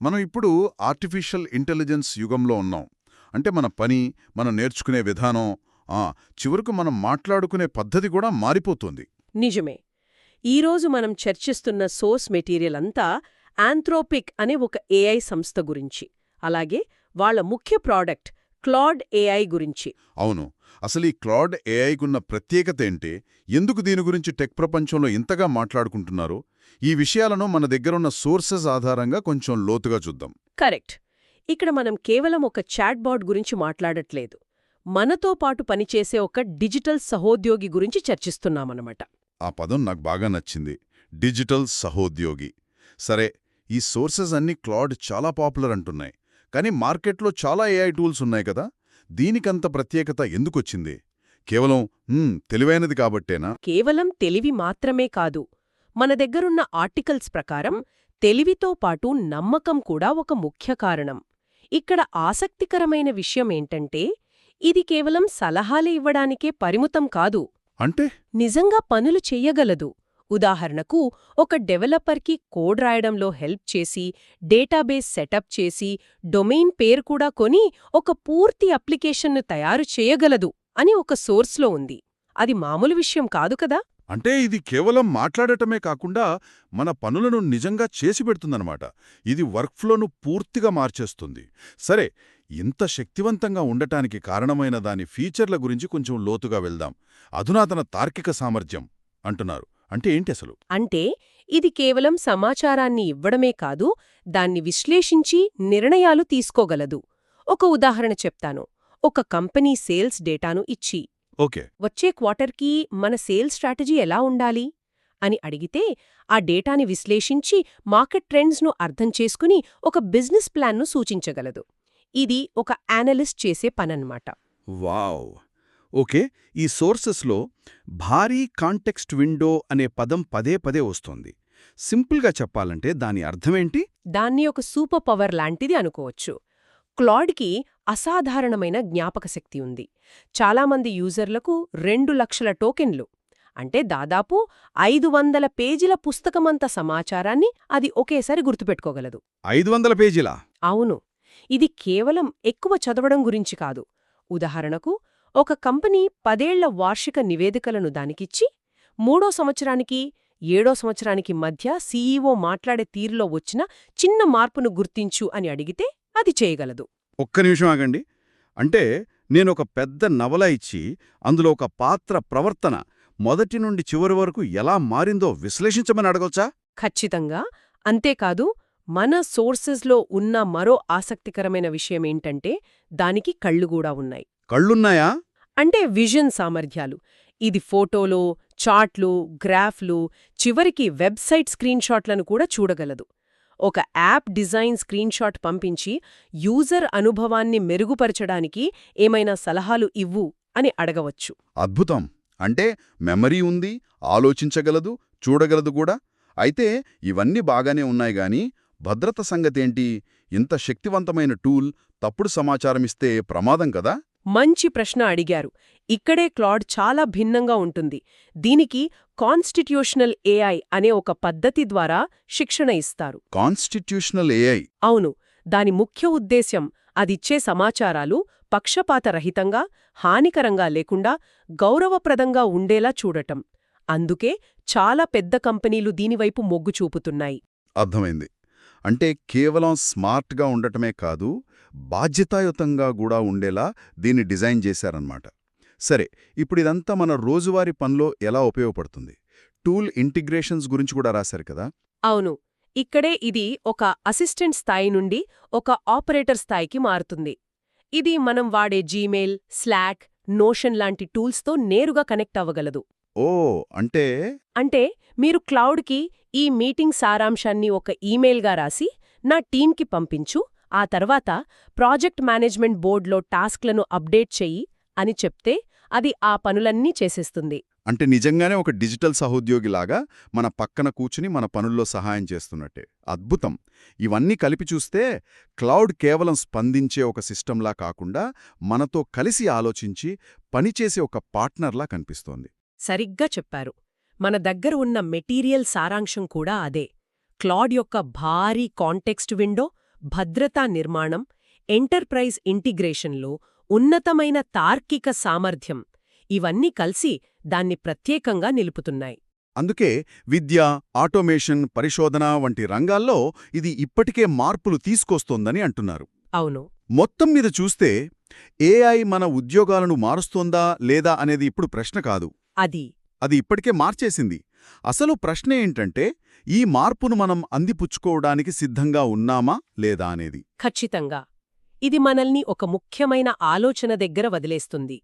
మనం ఇప్పుడు artificial intelligence యుగంలో ఉన్నాం. అంటే మన పని, మనం నేర్చుకునే విధానం, చివరకు మనం మాట్లాడుకునే పద్ధతి కూడా మారిపోతుంది. నిజమే. ఈరోజు మనం చర్చిస్తున్న సోర్స్ మెటీరియల్ అంతా ఆంథ్రోపిక్ అనే ఒక ఏఐ సంస్థ గురించి, అలాగే వాళ్ళ ముఖ్య ప్రోడక్ట్ క్లాడ్ ఏఐ గురించి. అవును. అసలు ఈ క్లాడ్ ఏఐకున్న ప్రత్యేకత ఏంటి? ఎందుకు దీని గురించి టెక్ ప్రపంచంలో ఇంతగా మాట్లాడుకుంటున్నారు? ఈ విషయాలను మన దగ్గరున్న సోర్సెస్ ఆధారంగా కొంచెం లోతుగా చూద్దాం. కరెక్ట్. ఇక్కడ మనం కేవలం ఒక చాట్బాట్ గురించి మాట్లాడట్లేదు. మనతో పాటు పనిచేసే ఒక డిజిటల్ సహోద్యోగి గురించి చర్చిస్తున్నామన్నమాట. ఆ పదం నాకు బాగా నచ్చింది. డిజిటల్ సహోద్యోగి. సరే, ఈ సోర్సెస్ అన్నీ క్లాడ్ చాలా పాపులర్ అంటున్నాయి. కానీ మార్కెట్లో చాలా ఏఐ టూల్స్ ఉన్నాయి కదా, దీనికంత ప్రత్యేకత ఎందుకొచ్చింది? కేవలం తెలివైనది కాబట్టేనా? కేవలం తెలివి మాత్రమే కాదు. మన దగ్గరున్న ఆర్టికల్స్ ప్రకారం తెలివితో పాటు నమ్మకం కూడా ఒక ముఖ్య కారణం. ఇక్కడ ఆసక్తికరమైన విషయమేంటంటే, ఇది కేవలం సలహాలు ఇవ్వడానికే పరిమితం కాదు. అంటే నిజంగా పనులు చెయ్యగలదు. ఉదాహరణకు, ఒక డెవలపర్కి కోడ్ రాయడంలో హెల్ప్ చేసి, డేటాబేస్ సెటప్ చేసి, డొమైన్ పేరు కూడా కొని ఒక పూర్తి అప్లికేషన్ను తయారు చేయగలదు అని ఒక సోర్స్లో ఉంది. అది మామూలు విషయం కాదు కదా. అంటే ఇది కేవలం మాట్లాడటమే కాకుండా మన పనులను నిజంగా చేసి పెడుతుందన్నమాట. ఇది వర్క్ఫ్లోను పూర్తిగా మార్చేస్తుంది. సరే, ఇంత శక్తివంతంగా ఉండటానికి కారణమైన దాని ఫీచర్ల గురించి కొంచెం లోతుగా వెళ్దాం. అధునాతన తార్కిక సామర్థ్యం అంటున్నారు. అంటే ఏంటి అసలు? అంటే ఇది కేవలం సమాచారాన్ని ఇవ్వడమే కాదు, దాన్ని విశ్లేషించి నిర్ణయాలు తీసుకోగలదు. ఒక ఉదాహరణ చెప్తాను. ఒక కంపెనీ సేల్స్ డేటాను ఇచ్చి, ఓకే, వచ్చే క్వార్టర్కి మన సేల్స్ స్ట్రాటజీ ఎలా ఉండాలి అని అడిగితే, ఆ డేటాని విశ్లేషించి మార్కెట్ ట్రెండ్స్ను అర్థం చేసుకుని ఒక బిజినెస్ ప్లాన్ను సూచించగలదు. ఇది ఒక అనలిస్ట్ చేసే పనన్నమాట. వావ్! ఓకే, ఈ సోర్సెస్లో భారీ కాంటెక్స్ట్ విండో అనే పదం పదే పదే వస్తోంది. సింపుల్గా చెప్పాలంటే దాని అర్థమేంటి? దాన్ని ఒక సూపర్ పవర్ లాంటిది అనుకోవచ్చు. క్లాడ్కి అసాధారణమైన జ్ఞాపకశక్తి ఉంది. చాలామంది యూజర్లకు 2,00,000 టోకెన్లు, అంటే దాదాపు 500 పేజీల పుస్తకమంత సమాచారాన్ని అది ఒకేసారి గుర్తుపెట్టుకోగలదు. 500 పేజీలా? అవును. ఇది కేవలం ఎక్కువ చదవడం గురించి కాదు. ఉదాహరణకు, ఒక కంపెనీ 10 ఏళ్ల వార్షిక నివేదికలను దానికిచ్చి, 3వ సంవత్సరానికి 7వ సంవత్సరానికి మధ్య సీఈఓ మాట్లాడే తీరులో వచ్చిన చిన్న మార్పును గుర్తించు అని అడిగితే అది చేయగలదు. ఒక్క నిమిషం ఆగండి. అంటే నేనొక పెద్ద నవల ఇచ్చి అందులో ఒక పాత్ర ప్రవర్తన మొదటి నుండి చివరి వరకు ఎలా మారిందో విశ్లేషించమని అడగొచ్చా? ఖచ్చితంగా. అంతేకాదు, మన సోర్సెస్లో ఉన్న మరో ఆసక్తికరమైన విషయమేంటంటే, దానికి కళ్ళుగూడా ఉన్నాయి. కళ్ళున్నాయా? అంటే విజన్ సామర్థ్యాలు. ఇది ఫోటోలు, చార్ట్లు, గ్రాఫ్లు, చివరికి వెబ్సైట్ స్క్రీన్షాట్లను కూడా చూడగలదు. ఒక యాప్ డిజైన్ స్క్రీన్షాట్ పంపించి, యూజర్ అనుభవాన్ని మెరుగుపరచడానికి ఏమైనా సలహాలు ఇవ్వు అని అడగవచ్చు. అద్భుతం. అంటే మెమరీ ఉంది, ఆలోచించగలదు, చూడగలదు కూడా. అయితే ఇవన్నీ బాగానే ఉన్నాయి గాని భద్రత సంగతేంటి? ఇంత శక్తివంతమైన టూల్ తప్పుడు సమాచారమిస్తే ప్రమాదం కదా? మంచి ప్రశ్న అడిగారు. ఇక్కడే క్లాడ్ చాలా భిన్నంగా ఉంటుంది. దీనికి కాన్స్టిట్యూషనల్ ఏఐ అనే ఒక పద్ధతి ద్వారా శిక్షణ ఇస్తారు. Constitutional AI? అవును. దాని ముఖ్య ఉద్దేశ్యం అదిచ్చే సమాచారాలు పక్షపాతరహితంగా, హానికరంగా లేకుండా గౌరవప్రదంగా ఉండేలా చూడటం. అందుకే చాలా పెద్ద కంపెనీలు దీనివైపు మొగ్గు చూపుతున్నాయి. అర్థమైంది. అంటే కేవలం స్మార్ట్గా ఉండటమే కాదు, బాధ్యతాయుతంగా కూడా ఉండేలా దీన్ని డిజైన్ చేశారన్నమాట. సరే, ఇప్పుడిదంతా మన రోజువారీ పనిలో ఎలా ఉపయోగపడుతుంది? టూల్ ఇంటిగ్రేషన్స్ గురించి కూడా రాశారు కదా? అవును. ఇక్కడే ఇది ఒక అసిస్టెంట్ స్థాయి నుండి ఒక ఆపరేటర్ స్థాయికి మారుతుంది. ఇది మనం వాడే జీమెయిల్, స్లాక్, నోషన్ లాంటి టూల్స్తో నేరుగా కనెక్ట్ అవ్వగలదు. ఓ, అంటే మీరు క్లౌడ్కి ఈ మీటింగ్ సారాంశాన్ని ఒక ఈమెయిల్గా రాసి నా టీంకి పంపించు, ఆ తర్వాత ప్రాజెక్ట్ మేనేజ్మెంట్ బోర్డ్లో టాస్క్లను అప్డేట్ చెయ్యి అని చెప్తే అది ఆ పనులన్నీ చేసేస్తుంది. అంటే నిజంగానే ఒక డిజిటల్ సహోద్యోగిలాగా మన పక్కన కూర్చుని మన పనుల్లో సహాయం చేస్తున్నట్టే. అద్భుతం. ఇవన్నీ కలిపి చూస్తే క్లౌడ్ కేవలం స్పందించే ఒక సిస్టంలా కాకుండా మనతో కలిసి ఆలోచించి పనిచేసే ఒక పార్ట్నర్లా కనిపిస్తోంది. సరిగ్గా చెప్పారు. మన దగ్గర ఉన్న మెటీరియల్ సారాంశం కూడా అదే. క్లాడ్ యొక్క భారీ కాంటెక్స్ట్ విండో, భద్రతా నిర్మాణం, ఎంటర్ప్రైజ్ ఇంటిగ్రేషన్లో ఉన్నతమైన తార్కిక సామర్థ్యం ఇవన్నీ కలిసి దాన్ని ప్రత్యేకంగా నిలుపుతున్నాయి. అందుకే విద్య, ఆటోమేషన్, పరిశోధన వంటి రంగాల్లో ఇది ఇప్పటికే మార్పులు తీసుకొస్తోందని అంటున్నారు. అవును. మొత్తం మీద చూస్తే ఏఐ మన ఉద్యోగాలను మారుస్తోందా లేదా అనేది ఇప్పుడు ప్రశ్న కాదు. అది ఇప్పటికే మార్చేసింది. అసలు ప్రశ్న ఏంటంటే ఈ మార్పును మనం అందిపుచ్చుకోవడానికి సిద్ధంగా ఉన్నామా లేదా అనేది. ఖచ్చితంగా. ఇది మనల్ని ఒక ముఖ్యమైన ఆలోచన దగ్గర వదిలేస్తుంది.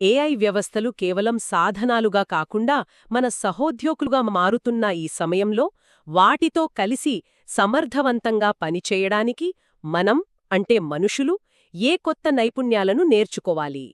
ఏఐ వ్యవస్థలు కేవలం సాధనాలుగా కాకుండా మన సహోద్యోగులుగా మారుతున్న ఈ సమయంలో వాటితో కలిసి సమర్థవంతంగా పనిచేయడానికి మనం అంటే మనుషులు ఏ కొత్త నైపుణ్యాలను నేర్చుకోవాలి.